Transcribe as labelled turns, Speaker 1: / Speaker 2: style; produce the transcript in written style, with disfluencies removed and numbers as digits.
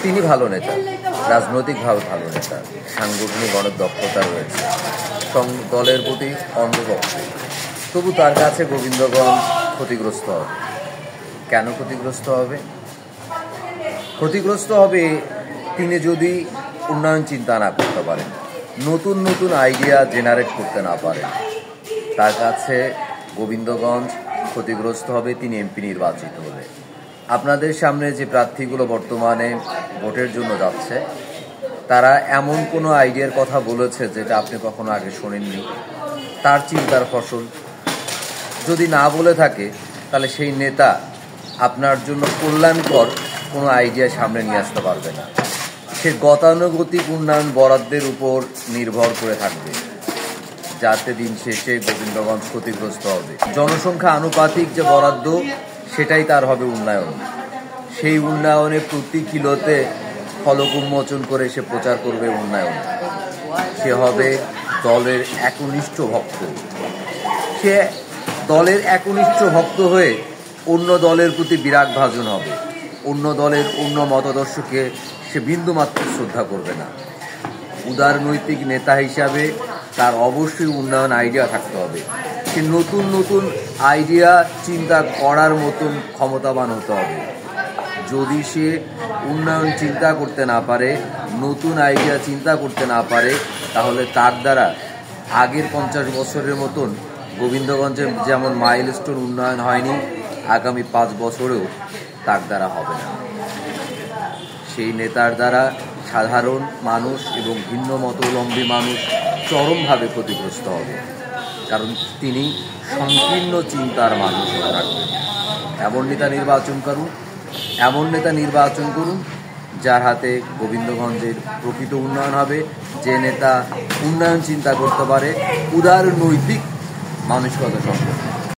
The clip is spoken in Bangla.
Speaker 1: তিনি ভালো নেতা, রাজনৈতিকভাবে ভালো নেতা, সাংগঠনিক অনেক দক্ষতা রয়েছে, দলের প্রতি অন্ধভক্ত। তবু তার কাছে গোবিন্দগঞ্জ ক্ষতিগ্রস্ত হবে। কেন ক্ষতিগ্রস্ত হবে? ক্ষতিগ্রস্ত হবে তিনি যদি উন্নয়ন চিন্তা না করতে পারেন, নতুন নতুন আইডিয়া জেনারেট করতে না পারেন। তার কাছে গোবিন্দগঞ্জ ক্ষতিগ্রস্ত হবে তিনি এমপি নির্বাচিত হলে। আপনাদের সামনে যে প্রার্থীগুলো বর্তমানে ভোটের জন্য যাচ্ছে, তারা এমন কোনো আইডিয়ার কথা বলেছে যেটা আপনি কখনো আগে শোনেননি। তার চিন্তার ফসল যদি না বলে থাকে, তাহলে সেই নেতা আপনার জন্য কল্যাণকর কোনো আইডিয়া সামনে নিয়ে আসতে পারবে না। সে গতানুগতিক উন্নয়ন বরাদ্দের উপর নির্ভর করে থাকবে, যাতে দিন শেষে গোবিন্দগঞ্জ ক্ষতিগ্রস্ত হবে। জনসংখ্যা আনুপাতিক যে বরাদ্দ, সেটাই তার হবে উন্নয়ন। সেই উন্নয়নে প্রতি কিলোতে ফলক উন্মোচন করে সে প্রচার করবে উন্নয়ন। সে হবে দলের একনিষ্ঠ ভক্ত। সে দলের একনিষ্ঠ ভক্ত হয়ে অন্য দলের প্রতি বিরাগ ভাজন হবে। অন্য দলের অন্য মতাদর্শকে সে বিন্দুমাত্র শ্রদ্ধা করবে না। উদারনৈতিক নেতা হিসাবে তার অবশ্যই উন্নয়ন আইডিয়া থাকতে হবে। সে নতুন নতুন আইডিয়া চিন্তা করার মতন ক্ষমতাবান হতে হবে। যদি সে উন্নয়ন চিন্তা করতে না পারে, নতুন আইডিয়া চিন্তা করতে না পারে, তাহলে তার দ্বারা আগের 50 বছরের মতন গোবিন্দগঞ্জে যেমন মাইলস্টোন উন্নয়ন হয়নি, আগামী 5 বছরেও তার দ্বারা হবে না। সেই নেতার দ্বারা সাধারণ মানুষ এবং ভিন্ন মতাবলম্বী মানুষ চরমভাবে ক্ষতিগ্রস্ত হবে, কারণ তিনি সংকীর্ণ চিন্তার মানুষ হয়ে থাকবেন। এমন নেতা নির্বাচন করুন যার হাতে গোবিন্দগঞ্জের প্রকৃত উন্নয়ন হবে, যে নেতা উন্নয়ন চিন্তা করতে পারে, উদার নৈতিক মানসিকতা সম্পন্ন।